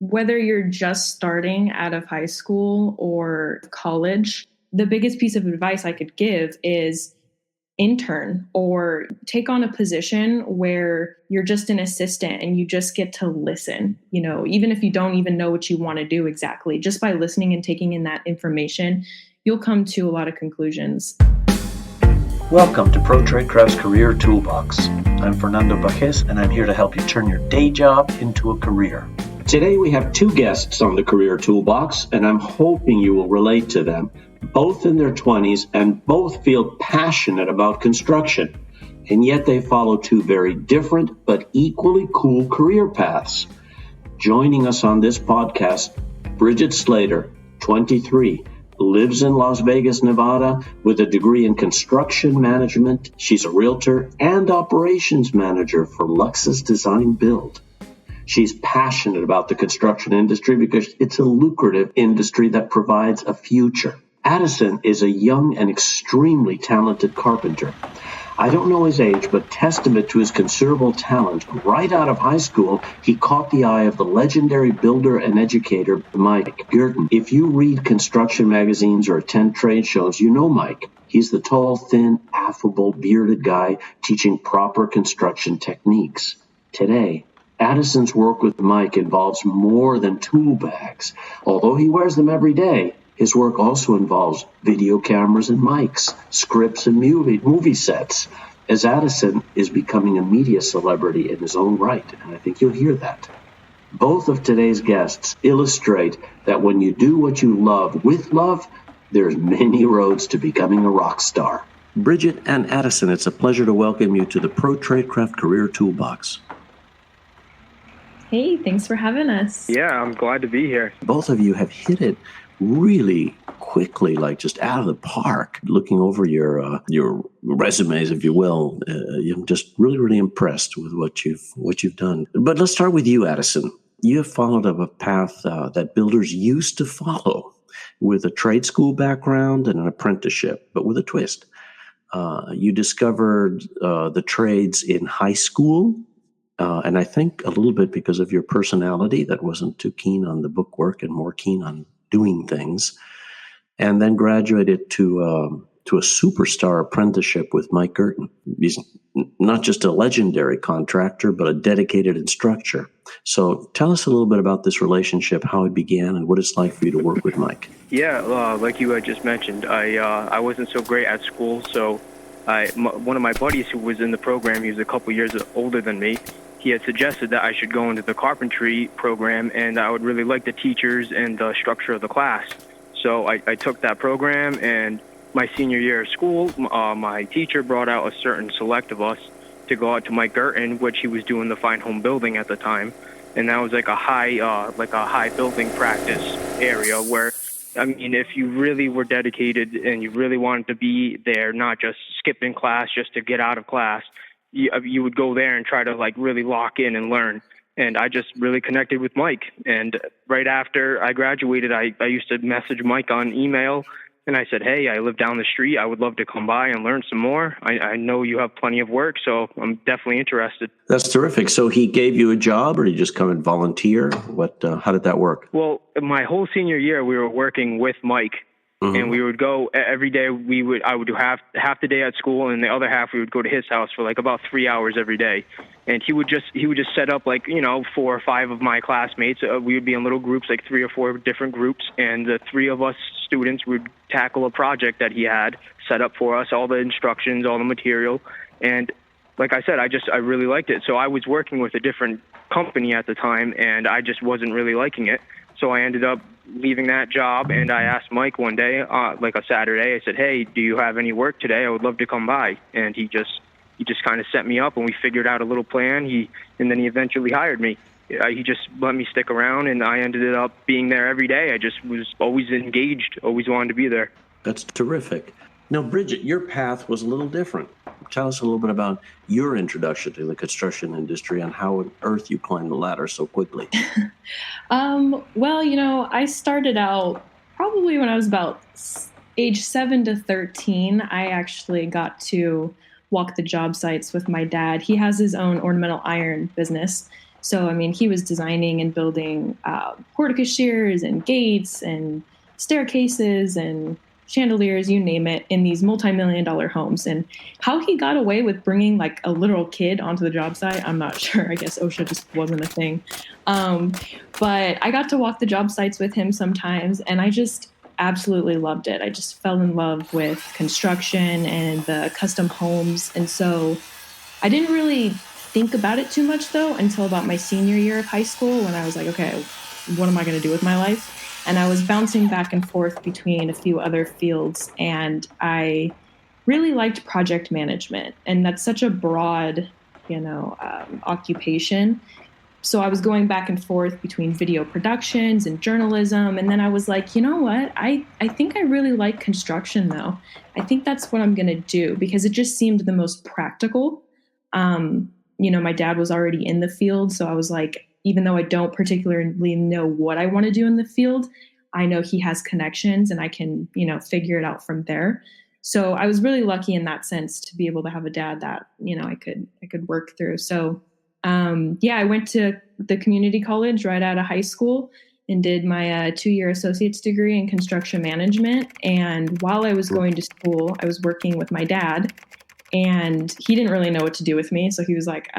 Whether you're just starting out of high school or college, the biggest piece of advice I could give is intern or take on a position where you're just an assistant and you just get to listen. Even if you don't even know what you want to do exactly, just by listening and taking in that information, you'll come to a lot of conclusions. Welcome to Pro Tradecraft's Career Toolbox. I'm Fernando Bajes, and I'm here to help you turn your day job into a career. Today we have two guests on the Career Toolbox, and I'm hoping you will relate to them. Both in their 20s and both feel passionate about construction, and yet they follow two very different but equally cool career paths. Joining us on this podcast, Bridget Slater, 23, lives in Las Vegas, Nevada, with a degree in construction management. She's a realtor and operations manager for Luxus Design Build. She's passionate about the construction industry because it's a lucrative industry that provides a future. Addison is a young and extremely talented carpenter. I don't know his age, but testament to his considerable talent, right out of high school, he caught the eye of the legendary builder and educator, Mike Guertin. If you read construction magazines or attend trade shows, you know Mike. He's the tall, thin, affable, bearded guy teaching proper construction techniques. Today, Addison's work with Mike involves more than tool bags. Although he wears them every day, his work also involves video cameras and mics, scripts and movie sets, as Addison is becoming a media celebrity in his own right, and I think you'll hear that. Both of today's guests illustrate that when you do what you love with love, there's many roads to becoming a rock star. Bridget and Addison, it's a pleasure to welcome you to the Pro Tradecraft Career Toolbox. Hey, thanks for having us. Yeah, I'm glad to be here. Both of you have hit it really quickly, like just out of the park. Looking over your resumes, if you will, I'm just really impressed with what you've done. But let's start with you, Addison. You have followed up a path that builders used to follow, with a trade school background and an apprenticeship, but with a twist. You discovered the trades in high school. And I think a little bit because of your personality that wasn't too keen on the bookwork and more keen on doing things, and then graduated to a superstar apprenticeship with Mike Guertin. He's not just a legendary contractor, but a dedicated instructor. So tell us a little bit about this relationship, how it began, and what it's like for you to work with Mike. Yeah, like you had just mentioned, I wasn't so great at school, so one of my buddies who was in the program, he was a couple years older than me, he had suggested that I should go into the carpentry program, and I would really like the teachers and the structure of the class. So I took that program, and my senior year of school, my teacher brought out a certain select of us to go out to Mike Guertin, which he was doing the fine home building at the time, and that was like a high building practice area where, I mean, if you really were dedicated and you really wanted to be there, not just skipping class just to get out of class, you would go there and try to like really lock in and learn. And I just really connected with Mike. And right after I graduated, I used to message Mike on email, and I said, hey, I live down the street. I would love to come by and learn some more. I know you have plenty of work, so I'm definitely interested. That's terrific. So he gave you a job, or did you just come and volunteer? How did that work? Well, my whole senior year, we were working with Mike. Mm-hmm. And we would go every day. I would do half the day at school, and the other half we would go to his house for like about 3 hours every day. And he would just set up 4 or 5 of my classmates. We would be in little groups, like 3 or 4 different groups, and the 3 of us students would tackle a project that he had set up for us, all the instructions, all the material. And like I said, I really liked it. So I was working with a different company at the time, and I just wasn't really liking it. So I ended up leaving that job, and I asked Mike one day, like a Saturday, I said, hey, do you have any work today? I would love to come by. And he just kind of set me up, and we figured out a little plan. And then he eventually hired me. He just let me stick around, and I ended up being there every day. I just was always engaged, always wanted to be there. That's terrific. Now, Bridget, your path was a little different. Tell us a little bit about your introduction to the construction industry and how on earth you climbed the ladder so quickly. Well, I started out probably when I was about age 7 to 13. I actually got to walk the job sites with my dad. He has his own ornamental iron business. So, I mean, he was designing and building portico-shears and gates and staircases and chandeliers, you name it, in these multi-million-dollar homes. And how he got away with bringing like a literal kid onto the job site, I'm not sure. I guess OSHA just wasn't a thing. But I got to walk the job sites with him sometimes, and I just absolutely loved it. I just fell in love with construction and the custom homes. And so I didn't really think about it too much, though, until about my senior year of high school, when I was like, okay, what am I going to do with my life? And I was bouncing back and forth between a few other fields, and I really liked project management. And that's such a broad, occupation. So I was going back and forth between video productions and journalism. And then I was like, you know what? I think I really like construction, though. I think that's what I'm going to do, because it just seemed the most practical. My dad was already in the field. So I was like, even though I don't particularly know what I want to do in the field, I know he has connections and I can, figure it out from there. So I was really lucky in that sense to be able to have a dad that, I could work through. So, I went to the community college right out of high school and did my 2-year associate's degree in construction management. And while I was going to school, I was working with my dad. And he didn't really know what to do with me. So he was like,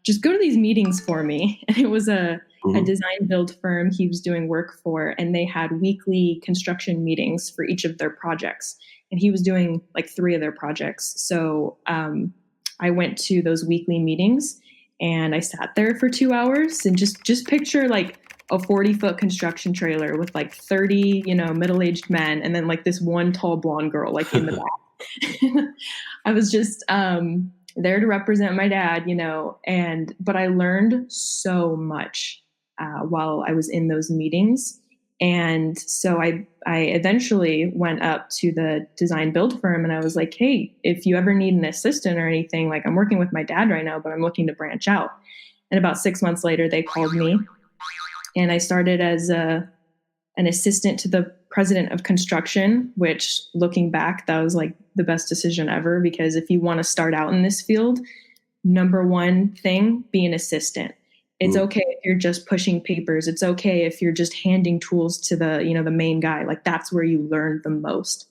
just go to these meetings for me. And it was a design build firm he was doing work for. And they had weekly construction meetings for each of their projects. And he was doing like 3 of their projects. So I went to those weekly meetings and I sat there for 2 hours, and just picture like a 40-foot construction trailer with like 30, middle-aged men. And then like this one tall blonde girl, like in the back. I was just there to represent my dad, but I learned so much while I was in those meetings. And so I eventually went up to the design build firm, and I was like, hey, if you ever need an assistant or anything, like I'm working with my dad right now, but I'm looking to branch out. And about 6 months later, they called me, and I started as an assistant to the president of construction, which looking back, that was like the best decision ever, because if you want to start out in this field, number one thing, be an assistant. It's okay if you're just pushing papers. It's okay if you're just handing tools to the main guy. Like that's where you learn the most.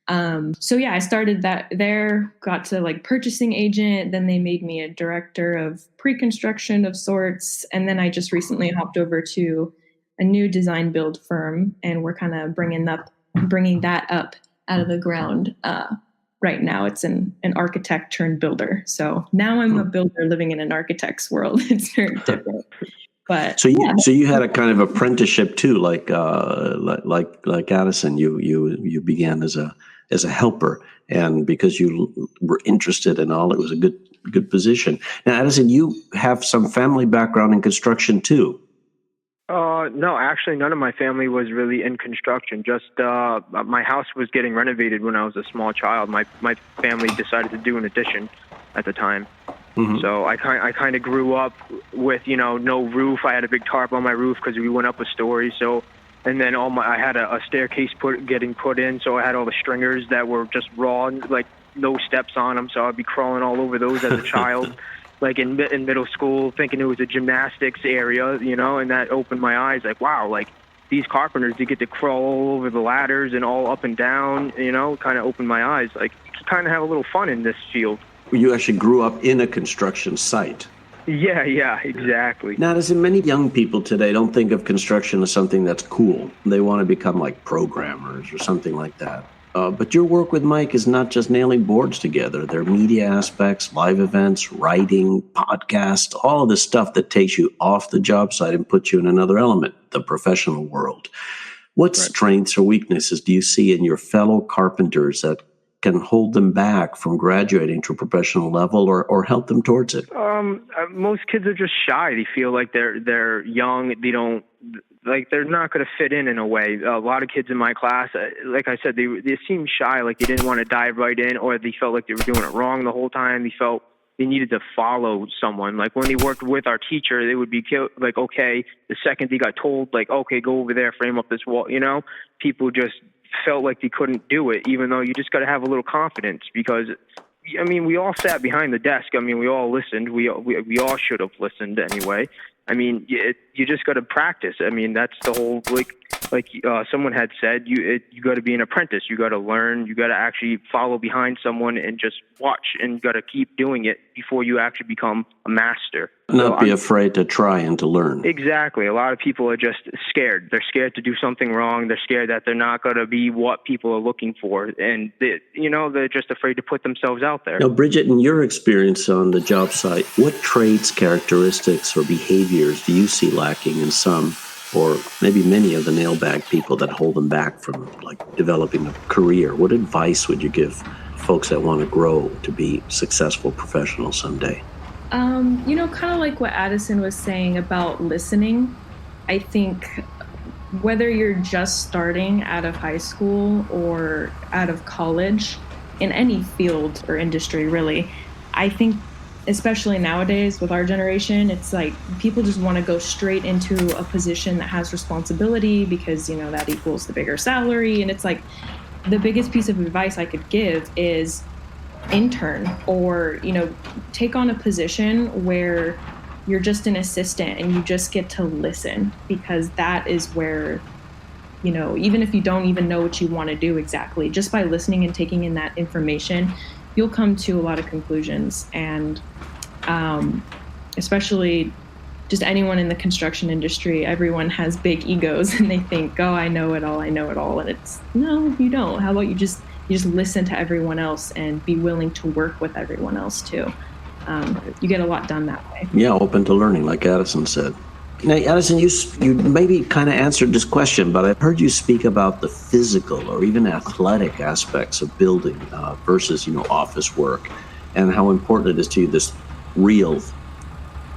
I started that there, got to like purchasing agent. Then they made me a director of pre-construction of sorts. And then I just recently hopped over to a new design build firm, and we're kind of bringing that up out of the ground. Right now it's an architect turned builder. So now I'm a builder living in an architect's world. It's very different. But so you had a kind of apprenticeship too, like Addison. You began as a helper, and because you were interested in all, it was a good position. Now, Addison, you have some family background in construction too. No, actually, none of my family was really in construction. Just my house was getting renovated when I was a small child. My family decided to do an addition at the time. Mm-hmm. So I kind of grew up with no roof. I had a big tarp on my roof because we went up a story. So, and then I had a staircase getting put in. So I had all the stringers that were just raw, like no steps on them. So I'd be crawling all over those as a child. Like in middle school, thinking it was a gymnastics area, and that opened my eyes. Like, wow, like these carpenters, they get to crawl all over the ladders and all up and down, kind of opened my eyes. Like, you kind of have a little fun in this field. You actually grew up in a construction site. Yeah, exactly. Now, as in many young people today don't think of construction as something that's cool. They want to become like programmers or something like that. But your work with Mike is not just nailing boards together. There are media aspects, live events, writing, podcasts, all of the stuff that takes you off the job site and puts you in another element, the professional world. What strengths or weaknesses do you see in your fellow carpenters that can hold them back from graduating to a professional level or help them towards it? Most kids are just shy. They feel like they're young. They don't. Like, they're not going to fit in a way. A lot of kids in my class, like I said, they seemed shy, like they didn't want to dive right in, or they felt like they were doing it wrong the whole time. They felt they needed to follow someone. Like, when they worked with our teacher, they would be like, okay, the second they got told, like, okay, go over there, frame up this wall, people just felt like they couldn't do it, even though you just got to have a little confidence, because we all sat behind the desk. We all listened. We all should have listened anyway. I mean, you just got to practice. I mean, that's the whole, like someone had said, you got to be an apprentice. You got to learn. You got to actually follow behind someone and just watch, and you got to keep doing it before you actually become a master. Not be afraid to try and to learn. Exactly. A lot of people are just scared. They're scared to do something wrong. They're scared that they're not going to be what people are looking for. And, they're just afraid to put themselves out there. Now, Bridget, in your experience on the job site, what traits, characteristics, or behaviors do you see lacking in some, or maybe many of the nail bag people that hold them back from developing a career? What advice would you give folks that want to grow to be successful professionals someday? Kind of like what Addison was saying about listening. I think whether you're just starting out of high school or out of college, in any field or industry, really, I think, especially nowadays with our generation, it's like people just want to go straight into a position that has responsibility because, that equals the bigger salary. And it's like the biggest piece of advice I could give is intern or, take on a position where you're just an assistant and you just get to listen, because that is where, even if you don't even know what you want to do exactly, just by listening and taking in that information, you'll come to a lot of conclusions. And especially just anyone in the construction industry, everyone has big egos and they think, oh, I know it all. And it's, no, you don't. How about you just listen to everyone else and be willing to work with everyone else too. You get a lot done that way. Yeah, open to learning, like Addison said. Now, Addison, you maybe kind of answered this question, but I've heard you speak about the physical or even athletic aspects of building versus, office work, and how important it is to you, this real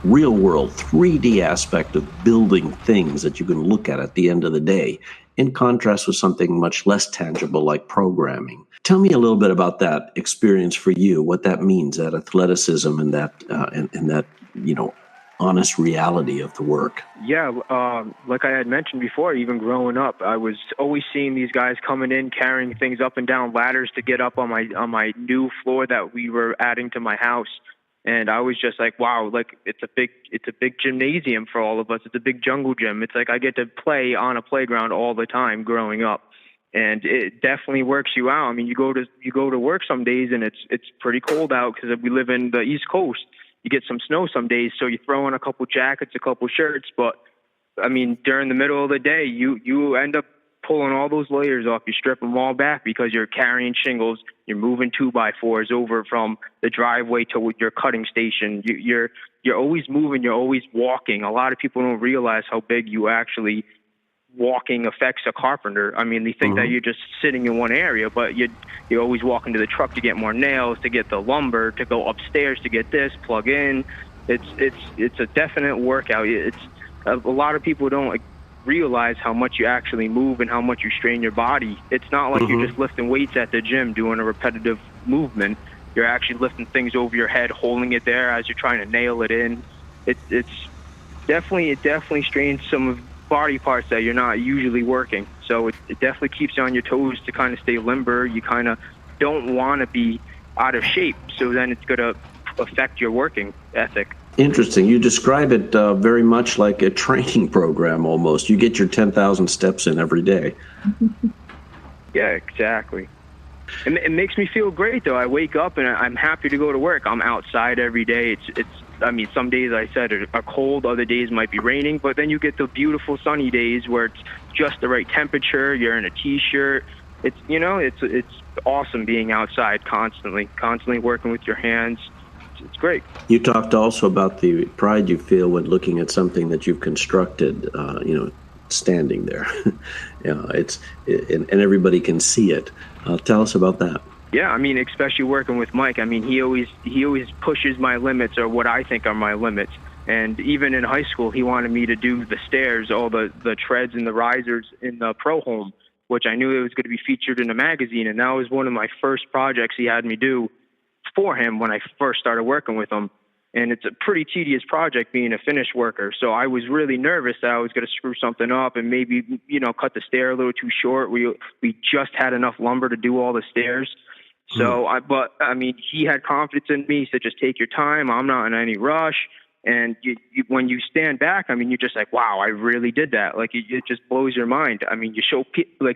world 3D aspect of building things that you can look at the end of the day, in contrast with something much less tangible like programming. Tell me a little bit about that experience for you, what that means, that athleticism and that honest reality of the work. Yeah, like I had mentioned before, even growing up, I was always seeing these guys coming in, carrying things up and down ladders to get up on my new floor that we were adding to my house. And I was just like, wow, like it's a big gymnasium for all of us. It's a big jungle gym. It's like I get to play on a playground all the time growing up. And it definitely works you out. I mean, you go to work some days and it's pretty cold out because we live in the East Coast. You get some snow some days, so you throw in a couple jackets, a couple shirts. But I mean, during the middle of the day, you end up pulling all those layers off. You strip them all back because you're carrying shingles. You're moving 2x4s over from the driveway to your cutting station. You're always moving. You're always walking. A lot of people don't realize how big you actually walking affects a carpenter. I mean, they think that you're just sitting in one area, but you're always walking to the truck to get more nails, to get the lumber, to go upstairs to get this, plug in. It's a definite workout. It's a lot of people don't realize how much you actually move and how much you strain your body. It's not like you're just lifting weights at the gym doing a repetitive movement. You're actually lifting things over your head, holding it there as you're trying to nail it in. It definitely strains some of body parts that you're not usually working. So it definitely keeps you on your toes to kind of stay limber. You kind of don't want to be out of shape, so then it's going to affect your working ethic. Interesting. You describe it very much like a training program almost. You get your 10,000 steps in every day. Yeah, exactly. It makes me feel great, though. I wake up and I'm happy to go to work. I'm outside every day. I mean, some days I said are cold, other days might be raining, but then you get the beautiful sunny days where it's just the right temperature. You're in a t-shirt. It's awesome being outside constantly working with your hands. It's great. You talked also about the pride you feel when looking at something that you've constructed, standing there. And everybody can see it. Tell us about that. Yeah, I mean, especially working with Mike. I mean, he always pushes my limits, or what I think are my limits. And even in high school, he wanted me to do the stairs, all the treads and the risers in the Pro Home, which I knew it was going to be featured in a magazine. And that was one of my first projects he had me do for him when I first started working with him. And it's a pretty tedious project being a finish worker. So I was really nervous that I was going to screw something up and maybe, cut the stair a little too short. We just had enough lumber to do all the stairs. So, he had confidence in me. He said, just take your time. I'm not in any rush. And when you stand back, I mean, you're just like, wow, I really did that. Like, it just blows your mind. I mean, you show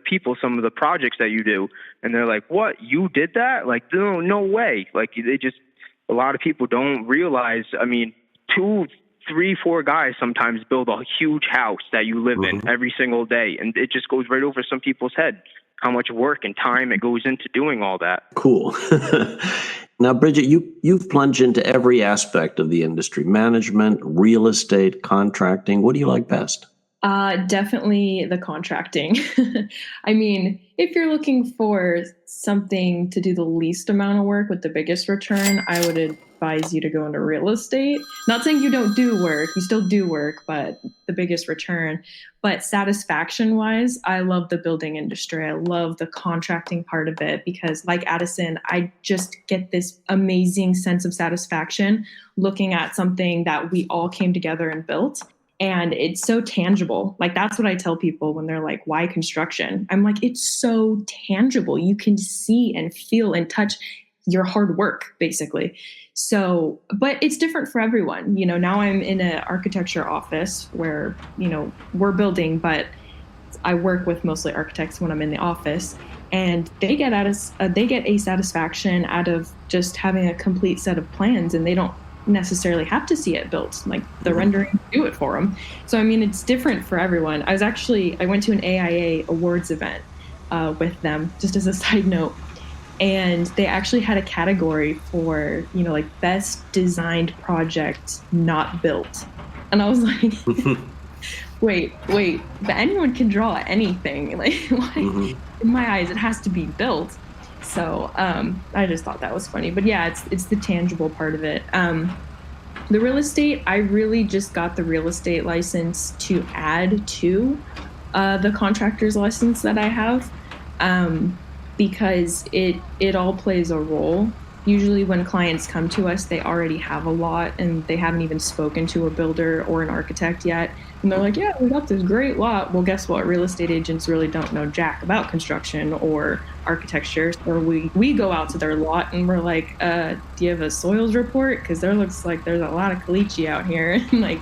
people some of the projects that you do, and they're like, what, you did that? Like, no way. Like, a lot of people don't realize, I mean, 2, 3, 4 guys sometimes build a huge house that you live in every single day. And it just goes right over some people's head, how much work and time it goes into doing all that. Cool. Now, Bridget, you've plunged into every aspect of the industry: management, real estate, contracting. What do you like best? Definitely the contracting. I mean, if you're looking for something to do the least amount of work with the biggest return, I would advise you to go into real estate. Not saying you don't do work, you still do work, but the biggest return. But satisfaction wise, I love the building industry. I love the contracting part of it because, like Addison, I just get this amazing sense of satisfaction looking at something that we all came together and built. And it's so tangible. Like, that's what I tell people when they're like, why construction? I'm like, it's so tangible. You can see and feel and touch your hard work, basically. So, but it's different for everyone. You know, now I'm in an architecture office where, you know, we're building, but I work with mostly architects when I'm in the office, and they get a satisfaction out of just having a complete set of plans, and they don't necessarily have to see it built. Like, the rendering do it for them. So I mean, it's different for everyone. I went to an AIA awards event with them, just as a side note, and they actually had a category for, you know, like best designed project not built, and I was like, wait, but anyone can draw anything. Like, why? In my eyes, it has to be built. So I just thought that was funny. But yeah, it's the tangible part of it. The real estate, I really just got the real estate license to add to the contractor's license that I have, because it all plays a role. Usually when clients come to us, they already have a lot and they haven't even spoken to a builder or an architect yet. And they're like, yeah, we got this great lot. Well, guess what? Real estate agents really don't know jack about construction or architecture. Or we go out to their lot and we're like, do you have a soils report? Because there looks like there's a lot of caliche out here. And like,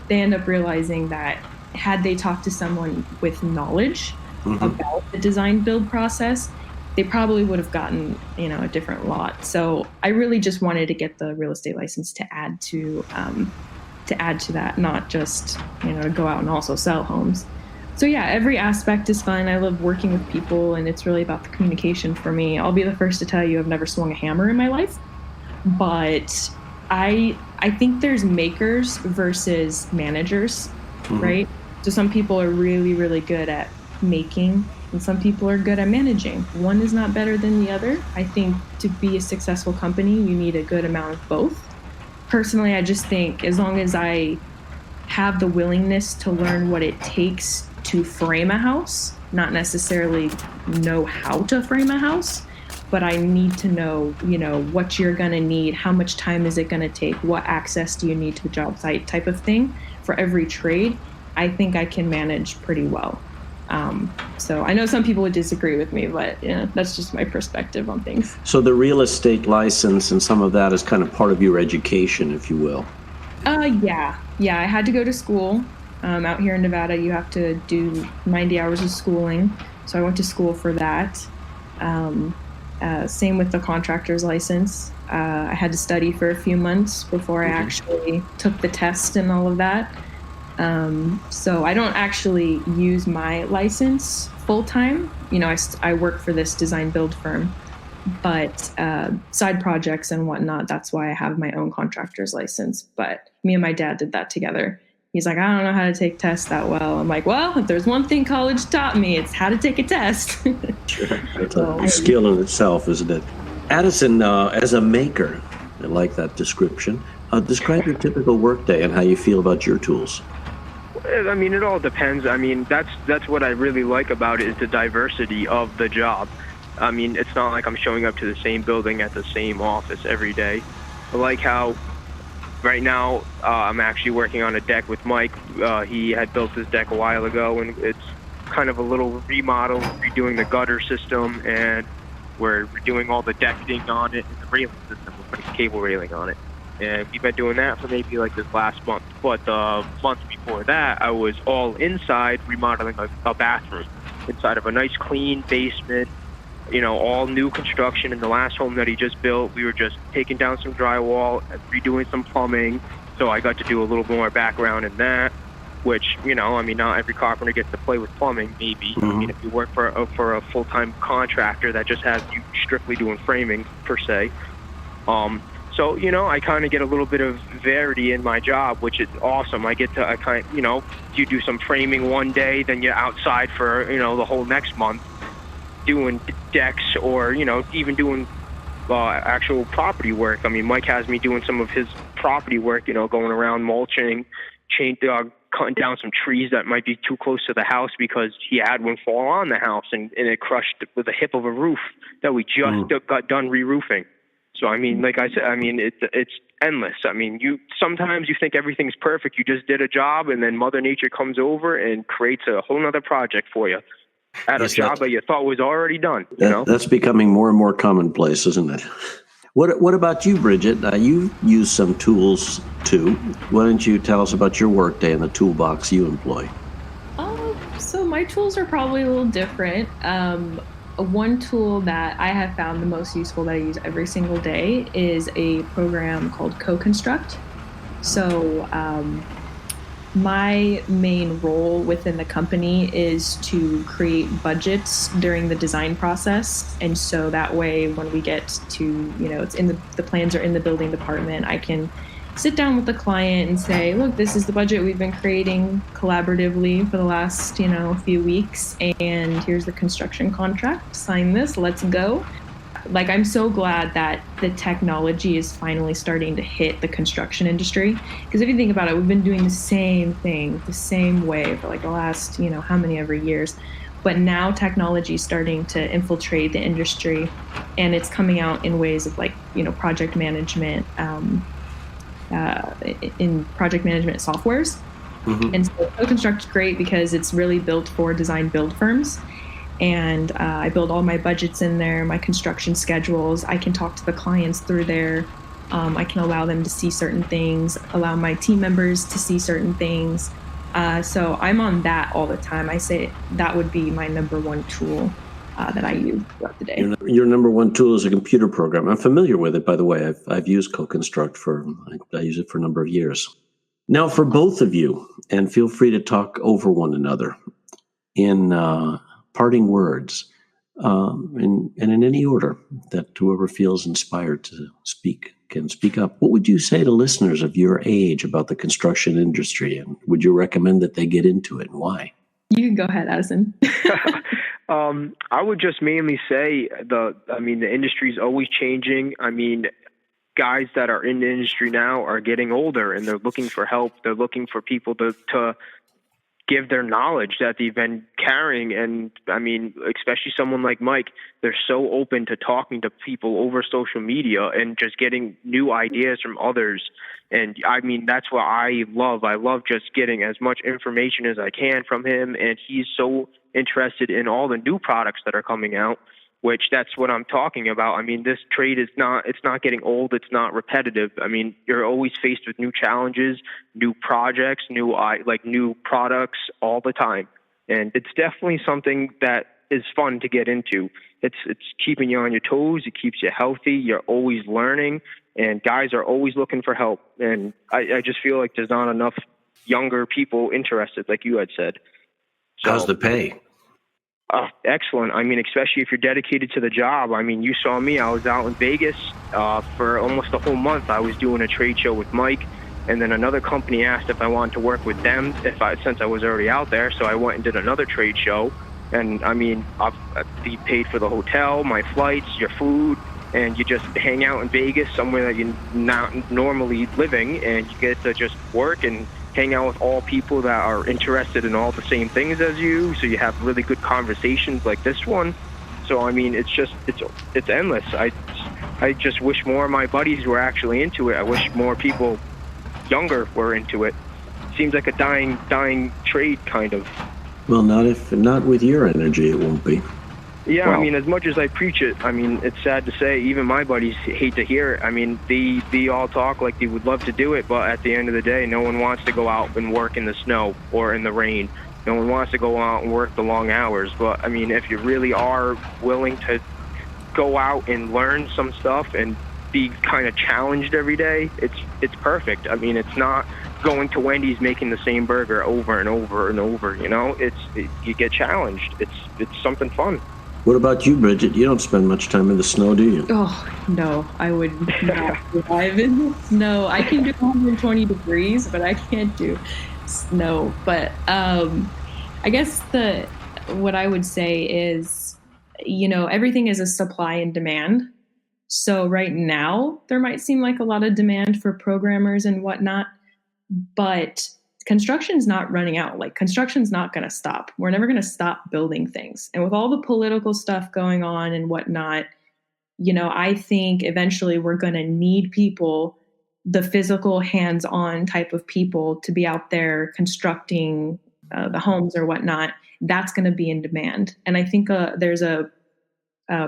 they end up realizing that had they talked to someone with knowledge about the design build process, they probably would have gotten, you know, a different lot. So I really just wanted to get the real estate license to add to that, not just, you know, to go out and also sell homes. So yeah, every aspect is fun. I love working with people, and it's really about the communication for me. I'll be the first to tell you I've never swung a hammer in my life, but I think there's makers versus managers, right? So some people are really, really good at making, and some people are good at managing. One is not better than the other. I think to be a successful company, you need a good amount of both. Personally, I just think as long as I have the willingness to learn what it takes to frame a house, not necessarily know how to frame a house, but I need to know, you know, what you're going to need, how much time is it going to take, what access do you need to the job site type of thing for every trade, I think I can manage pretty well. So I know some people would disagree with me, but yeah, that's just my perspective on things. So the real estate license and some of that is kind of part of your education, if you will. Yeah. I had to go to school. Out here in Nevada, you have to do 90 hours of schooling. So I went to school for that. Same with the contractor's license. I had to study for a few months before I actually took the test and all of that. So I don't actually use my license full time. You know, I work for this design build firm, but side projects and whatnot, that's why I have my own contractor's license. But me and my dad did that together. He's like, I don't know how to take tests that well. I'm like, well, if there's one thing college taught me, it's how to take a test. Sure. That's a skill in itself, isn't it? Addison, as a maker, I like that description. Describe your typical workday and how you feel about your tools. I mean, it all depends. I mean, that's what I really like about it, is the diversity of the job. I mean, it's not like I'm showing up to the same building at the same office every day. I like how right now I'm actually working on a deck with Mike. He had built this deck a while ago, and it's kind of a little remodel, redoing the gutter system, and we're doing all the decking on it and the railing system. We're putting cable railing on it. And we've been doing that for maybe like this last month. But the month before that, I was all inside remodeling a bathroom inside of a nice clean basement, all new construction. In the last home that he just built, we were just taking down some drywall and redoing some plumbing. So I got to do a little more background in that, which, not every carpenter gets to play with plumbing, maybe. Mm-hmm. If you work for a full-time contractor that just has you strictly doing framing, per se. So, I kind of get a little bit of variety in my job, which is awesome. You do some framing one day, then you're outside for, the whole next month doing decks or, even doing actual property work. I mean, Mike has me doing some of his property work, going around mulching, cutting down some trees that might be too close to the house because he had one fall on the house and it crushed with the hip of a roof that we just got done re-roofing. So, like I said, it's endless. Sometimes you think everything's perfect. You just did a job, and then Mother Nature comes over and creates a whole other project for you at a job that you thought was already done. That's becoming more and more commonplace, isn't it? What about you, Bridget? You use some tools, too. Why don't you tell us about your workday and the toolbox you employ? So my tools are probably a little different. One tool that I have found the most useful that I use every single day is a program called Co-Construct. So my main role within the company is to create budgets during the design process. And so that way, when we get to, it's in the plans are in the building department, I can sit down with the client and say, look, this is the budget we've been creating collaboratively for the last, few weeks. And here's the construction contract. Sign this. Let's go. I'm so glad that the technology is finally starting to hit the construction industry. Because if you think about it, we've been doing the same thing, the same way for the last, how many ever years. But now technology is starting to infiltrate the industry, and it's coming out in ways of project management, in project management softwares. Mm-hmm. And so Co-Construct is great because it's really built for design build firms. And I build all my budgets in there, my construction schedules. I can talk to the clients through there. I can allow them to see certain things, allow my team members to see certain things. So I'm on that all the time. I say that would be my number one tool that I use throughout the day. Your number one tool is a computer program. I'm familiar with it, by the way. I've used Co-Construct I use it for a number of years. Now, for both of you, and feel free to talk over one another in parting words, and in any order that whoever feels inspired to speak can speak up. What would you say to listeners of your age about the construction industry, and would you recommend that they get into it, and why? You can go ahead, Addison. I would just mainly say the industry is always changing. Guys that are in the industry now are getting older and they're looking for help. They're looking for people to give their knowledge that they've been carrying. And especially someone like Mike, they're so open to talking to people over social media and just getting new ideas from others. And that's what I love. I love just getting as much information as I can from him. And he's so interested in all the new products that are coming out, which that's what I'm talking about. This trade it's not getting old. It's not repetitive. You're always faced with new challenges, new projects, new products all the time. And it's definitely something that is fun to get into. It's keeping you on your toes. It keeps you healthy. You're always learning, and guys are always looking for help. And I just feel like there's not enough younger people interested, like you had said. So, how's the pay? Excellent. Especially if you're dedicated to the job. You saw me. I was out in Vegas for almost a whole month. I was doing a trade show with Mike, and then another company asked if I wanted to work with them since I was already out there. So I went and did another trade show. And I'll be paid for the hotel, my flights, your food, and you just hang out in Vegas, somewhere that you're not normally living, and you get to just work and hang out with all people that are interested in all the same things as you. So you have really good conversations like this one. So it's endless. I just wish more of my buddies were actually into it. I wish more people younger were into it. Seems like a dying trade, kind of. Well, not with your energy, it won't be. Yeah, Wow. I mean, as much as I preach it, I mean, it's sad to say, even my buddies hate to hear it. I mean, they all talk like they would love to do it, but at the end of the day, no one wants to go out and work in the snow or in the rain. No one wants to go out and work the long hours. But, I mean, if you really are willing to go out and learn some stuff and be kind of challenged every day, it's perfect. I mean, it's not going to Wendy's making the same burger over and over and over, you know? You get challenged. It's something fun. What about you, Bridget? You don't spend much time in the snow, do you? Oh, no, I would not survive in the snow. I can do 120 degrees, but I can't do snow. But I guess what I would say is, you know, everything is a supply and demand. So right now, there might seem like a lot of demand for programmers and whatnot, but construction's not running out. Like, construction's not going to stop. We're never going to stop building things. And with all the political stuff going on and whatnot, you know, I think eventually we're going to need people, the physical hands-on type of people, to be out there constructing the homes or whatnot. That's going to be in demand. And I think there's a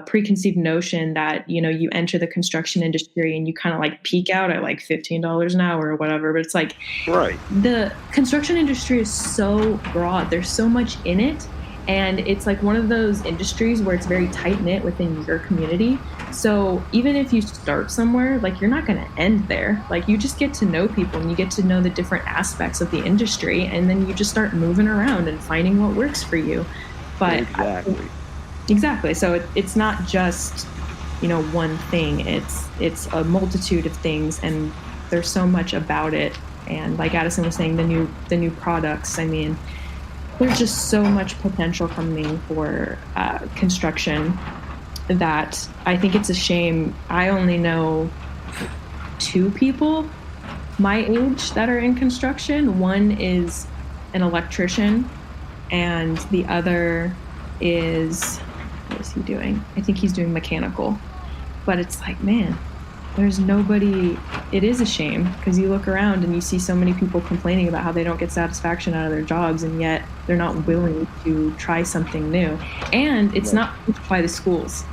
preconceived notion that, you know, you enter the construction industry and you kind of like peak out at like $15 an hour or whatever. But it's like, Right. The construction industry is so broad. There's so much in it. And it's like one of those industries where it's very tight knit within your community. So even if you start somewhere, like, you're not going to end there. Like, you just get to know people and you get to know the different aspects of the industry. And then you just start moving around and finding what works for you. But Exactly. So it's not just, you know, one thing. It's a multitude of things, and there's so much about it. And like Addison was saying, the new products. I mean, there's just so much potential coming for construction that I think it's a shame. I only know 2 people my age that are in construction. One is an electrician, and the other is, what is he doing? I think he's doing mechanical. But it's like, man, there's nobody. It is a shame, because you look around and you see so many people complaining about how they don't get satisfaction out of their jobs, and yet they're not willing to try something new. And it's not pushed by the schools.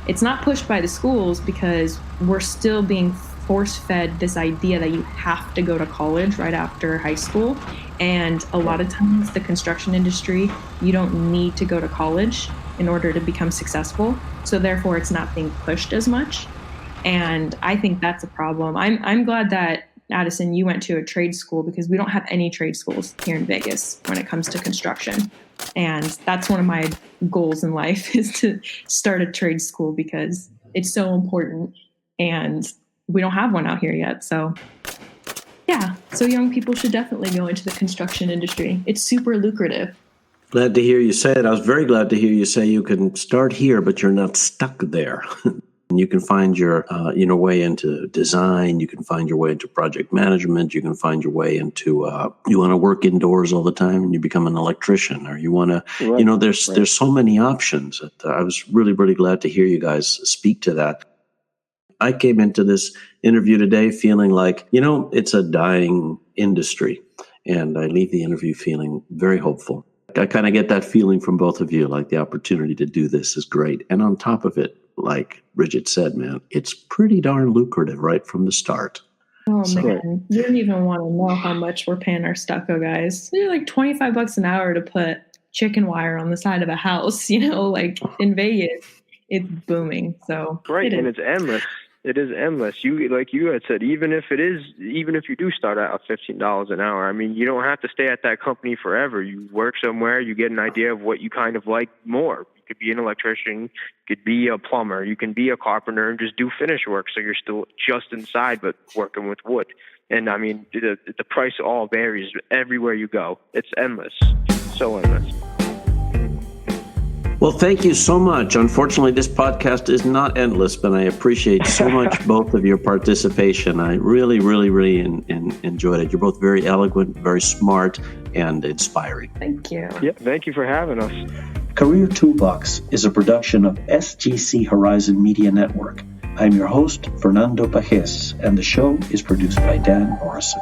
It's not pushed by the schools because we're still being force-fed this idea that you have to go to college right after high school. And a lot of times the construction industry, you don't need to go to college in order to become successful. So therefore it's not being pushed as much. And I think that's a problem. I'm glad that, Addison, you went to a trade school, because we don't have any trade schools here in Vegas when it comes to construction. And that's one of my goals in life, is to start a trade school, because it's so important. And we don't have one out here yet. So yeah, so young people should definitely go into the construction industry. It's super lucrative. Glad to hear you say it. I was very glad to hear you say you can start here, but you're not stuck there. And you can find your way into design. You can find your way into project management. You can find your way into you want to work indoors all the time and you become an electrician, or you want to, there's so many options. That, I was really, really glad to hear you guys speak to that. I came into this interview today feeling like, it's a dying industry, and I leave the interview feeling very hopeful. I kind of get that feeling from both of you, like the opportunity to do this is great. And on top of it, like Bridget said, man, it's pretty darn lucrative right from the start. Oh, man. You don't even want to know how much we're paying our stucco guys. They're like $25 an hour to put chicken wire on the side of a house, like in Vegas. It's booming. So right, and it's endless. It is endless. Like you had said, even if you do start out at $15 an hour, I mean, you don't have to stay at that company forever. You work somewhere, you get an idea of what you kind of like more. You could be an electrician, you could be a plumber, you can be a carpenter and just do finish work. So you're still just inside, but working with wood. And I mean, the price all varies everywhere you go. It's endless, so endless. Well, thank you so much. Unfortunately, this podcast is not endless, but I appreciate so much both of your participation. I really, really, really enjoyed it. You're both very eloquent, very smart, and inspiring. Thank you. Yeah, thank you for having us. Career Toolbox is a production of SGC Horizon Media Network. I'm your host, Fernando Pajes, and the show is produced by Dan Morrison.